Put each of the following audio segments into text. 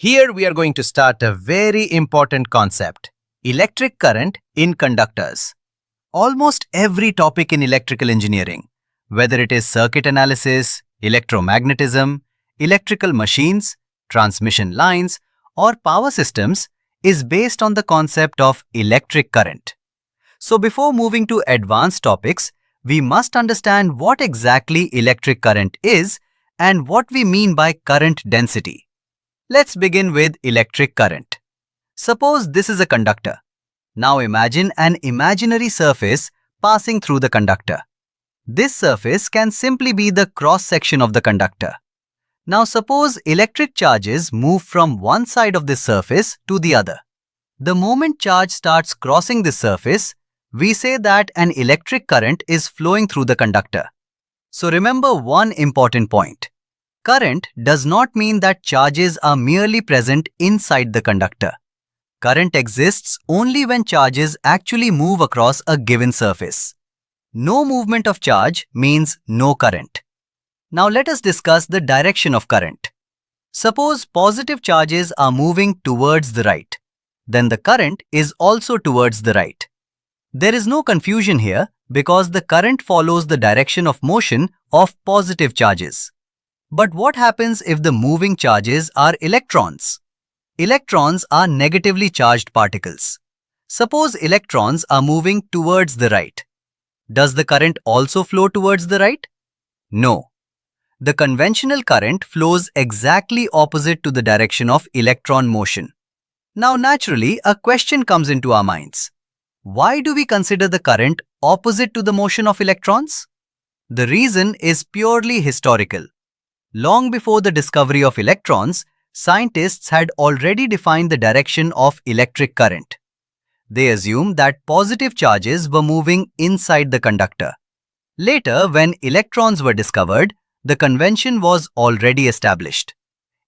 Here we are going to start a very important concept, electric current in conductors. Almost every topic in electrical engineering, whether it is circuit analysis, electromagnetism, electrical machines, transmission lines, or power systems, is based on the concept of electric current. So before moving to advanced topics, we must understand what exactly electric current is and what we mean by current density. Let's begin with electric current. Suppose this is a conductor. Now imagine an imaginary surface passing through the conductor. This surface can simply be the cross-section of the conductor. Now suppose electric charges move from one side of this surface to the other. The moment charge starts crossing this surface, we say that an electric current is flowing through the conductor. So remember one important point. Current does not mean that charges are merely present inside the conductor. Current exists only when charges actually move across a given surface. No movement of charge means no current. Now let us discuss the direction of current. Suppose positive charges are moving towards the right. Then the current is also towards the right. There is no confusion here because the current follows the direction of motion of positive charges. But what happens if the moving charges are electrons? Electrons are negatively charged particles. Suppose electrons are moving towards the right. Does the current also flow towards the right? No. The conventional current flows exactly opposite to the direction of electron motion. Now naturally, a question comes into our minds. Why do we consider the current opposite to the motion of electrons? The reason is purely historical. Long before the discovery of electrons, scientists had already defined the direction of electric current. They assumed that positive charges were moving inside the conductor. Later, when electrons were discovered, the convention was already established.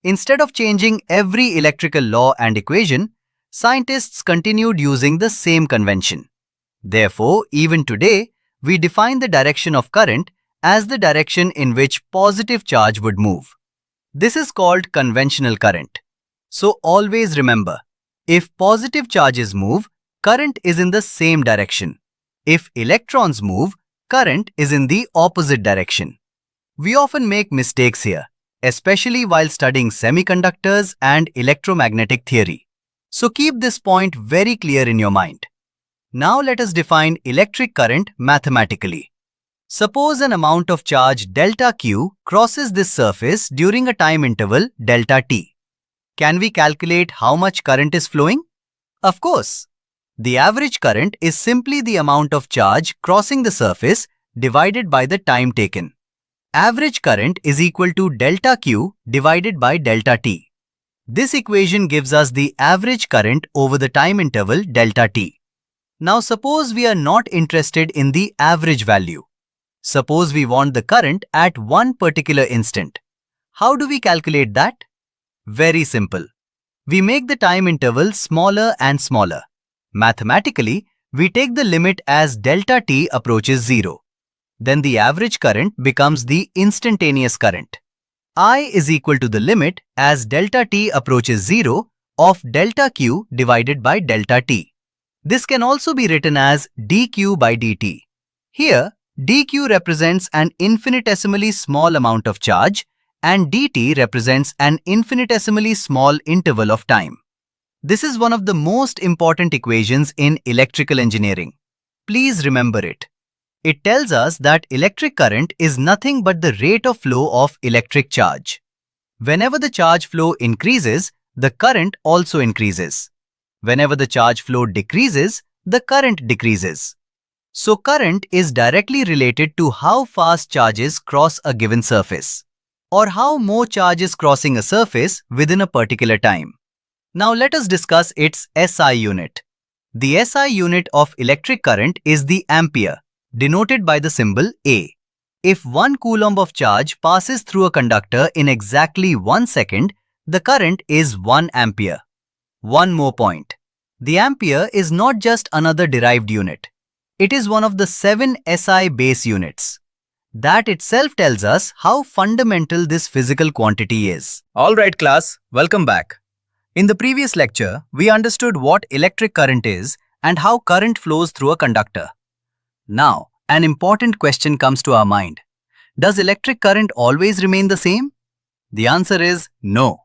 Instead of changing every electrical law and equation, scientists continued using the same convention. Therefore, even today, we define the direction of current as the direction in which positive charge would move. This is called conventional current. So always remember, if positive charges move, current is in the same direction. If electrons move, current is in the opposite direction. We often make mistakes here, especially while studying semiconductors and electromagnetic theory. So keep this point very clear in your mind. Now let us define electric current mathematically. Suppose an amount of charge delta Q crosses this surface during a time interval delta T. Can we calculate how much current is flowing? Of course. The average current is simply the amount of charge crossing the surface divided by the time taken. Average current is equal to delta Q divided by delta T. This equation gives us the average current over the time interval delta T. Now suppose we are not interested in the average value. Suppose we want the current at one particular instant. How do we calculate that? Very simple. We make the time interval smaller and smaller. Mathematically, we take the limit as delta T approaches 0. Then the average current becomes the instantaneous current. I is equal to the limit as delta T approaches 0 of delta Q divided by delta T. This can also be written as dQ by dt. Here, dQ represents an infinitesimally small amount of charge and dt represents an infinitesimally small interval of time. This is one of the most important equations in electrical engineering. Please remember it. It tells us that electric current is nothing but the rate of flow of electric charge. Whenever the charge flow increases, the current also increases. Whenever the charge flow decreases, the current decreases. So current is directly related to how fast charges cross a given surface, or how more charge is crossing a surface within a particular time. Now let us discuss its SI unit. The SI unit of electric current is the ampere, denoted by the symbol A. If 1 coulomb of charge passes through a conductor in exactly 1 second, the current is 1 ampere. One more point. The ampere is not just another derived unit. It is one of the 7 SI base units. That itself tells us how fundamental this physical quantity is. Alright class, welcome back. In the previous lecture, we understood what electric current is and how current flows through a conductor. Now, an important question comes to our mind. Does electric current always remain the same? The answer is no.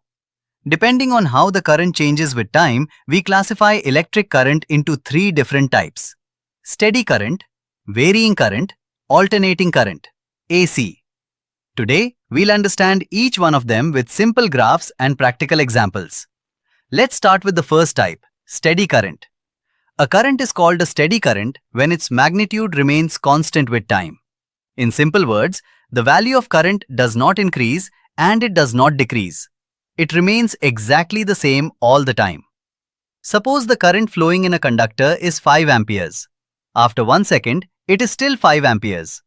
Depending on how the current changes with time, we classify electric current into three different types: steady current, varying current, alternating current, AC. Today, we'll understand each one of them with simple graphs and practical examples. Let's start with the first type, steady current. A current is called a steady current when its magnitude remains constant with time. In simple words, the value of current does not increase and it does not decrease. It remains exactly the same all the time. Suppose the current flowing in a conductor is 5 amperes. After 1 second, it is still 5 amperes.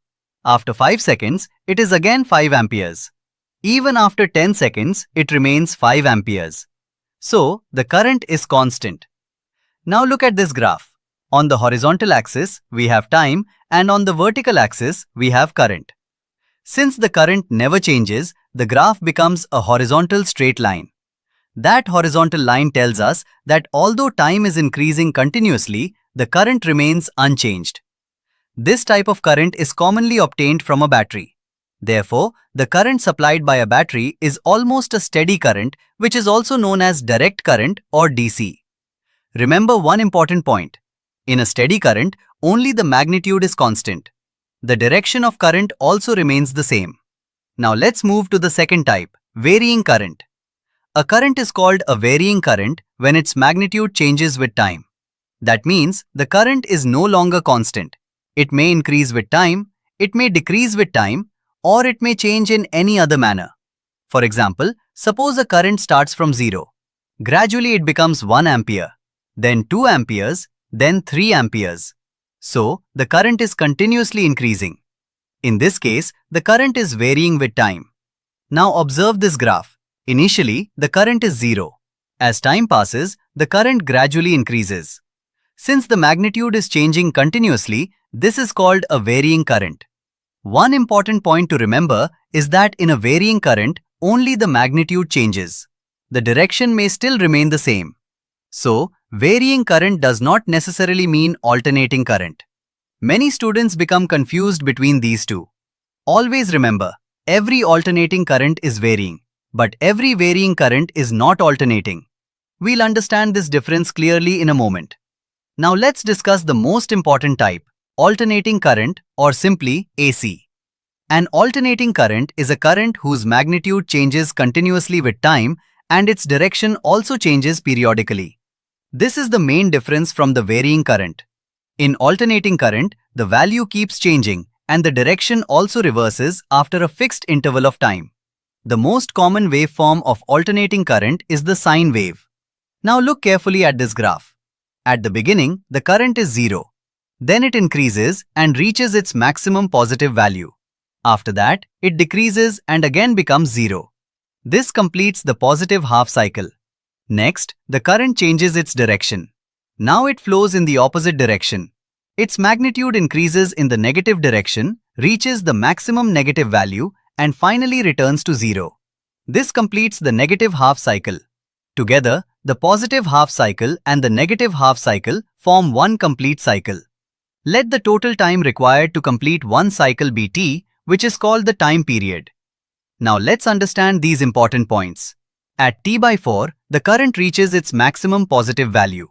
After 5 seconds, it is again 5 amperes. Even after 10 seconds, it remains 5 amperes. So, the current is constant. Now look at this graph. On the horizontal axis, we have time, and on the vertical axis, we have current. Since the current never changes, the graph becomes a horizontal straight line. That horizontal line tells us that although time is increasing continuously, the current remains unchanged. This type of current is commonly obtained from a battery. Therefore, the current supplied by a battery is almost a steady current, which is also known as direct current or DC. Remember one important point. In a steady current, only the magnitude is constant. The direction of current also remains the same. Now let's move to the second type, varying current. A current is called a varying current when its magnitude changes with time. That means the current is no longer constant. It may increase with time, it may decrease with time, or it may change in any other manner. For example, suppose a current starts from 0. Gradually it becomes 1 ampere, then 2 amperes, then 3 amperes. So, the current is continuously increasing. In this case, the current is varying with time. Now observe this graph. Initially, the current is 0. As time passes, the current gradually increases. Since the magnitude is changing continuously, this is called a varying current. One important point to remember is that in a varying current, only the magnitude changes. The direction may still remain the same. So, varying current does not necessarily mean alternating current. Many students become confused between these two. Always remember, every alternating current is varying, but every varying current is not alternating. We'll understand this difference clearly in a moment. Now let's discuss the most important type, alternating current or simply AC. An alternating current is a current whose magnitude changes continuously with time and its direction also changes periodically. This is the main difference from the varying current. In alternating current, the value keeps changing and the direction also reverses after a fixed interval of time. The most common waveform of alternating current is the sine wave. Now look carefully at this graph. At the beginning, the current is 0. Then it increases and reaches its maximum positive value. After that, it decreases and again becomes 0. This completes the positive half cycle. Next, the current changes its direction. Now it flows in the opposite direction. Its magnitude increases in the negative direction, reaches the maximum negative value, and finally returns to 0. This completes the negative half cycle. Together, the positive half cycle and the negative half cycle form one complete cycle. Let the total time required to complete one cycle be t, which is called the time period. Now let's understand these important points. At t/4, the current reaches its maximum positive value.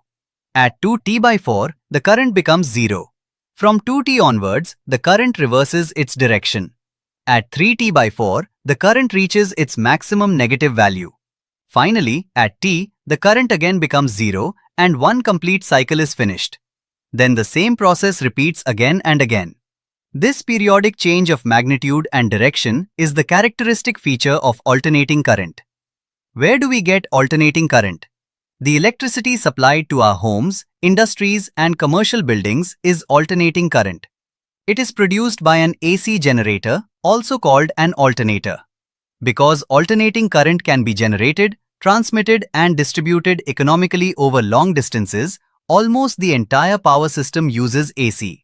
At 2t/4, the current becomes 0. From 2t onwards, the current reverses its direction. At 3t/4, the current reaches its maximum negative value. Finally, at t, the current again becomes 0 and one complete cycle is finished. Then the same process repeats again and again. This periodic change of magnitude and direction is the characteristic feature of alternating current. Where do we get alternating current? The electricity supplied to our homes, industries, and commercial buildings is alternating current. It is produced by an AC generator, also called an alternator. Because alternating current can be generated, transmitted, and distributed economically over long distances, almost the entire power system uses AC.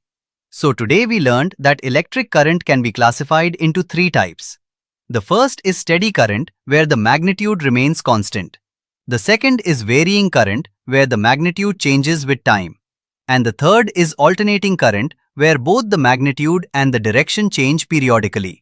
So today we learned that electric current can be classified into three types. The first is steady current, where the magnitude remains constant. The second is varying current, where the magnitude changes with time. And the third is alternating current, where both the magnitude and the direction change periodically.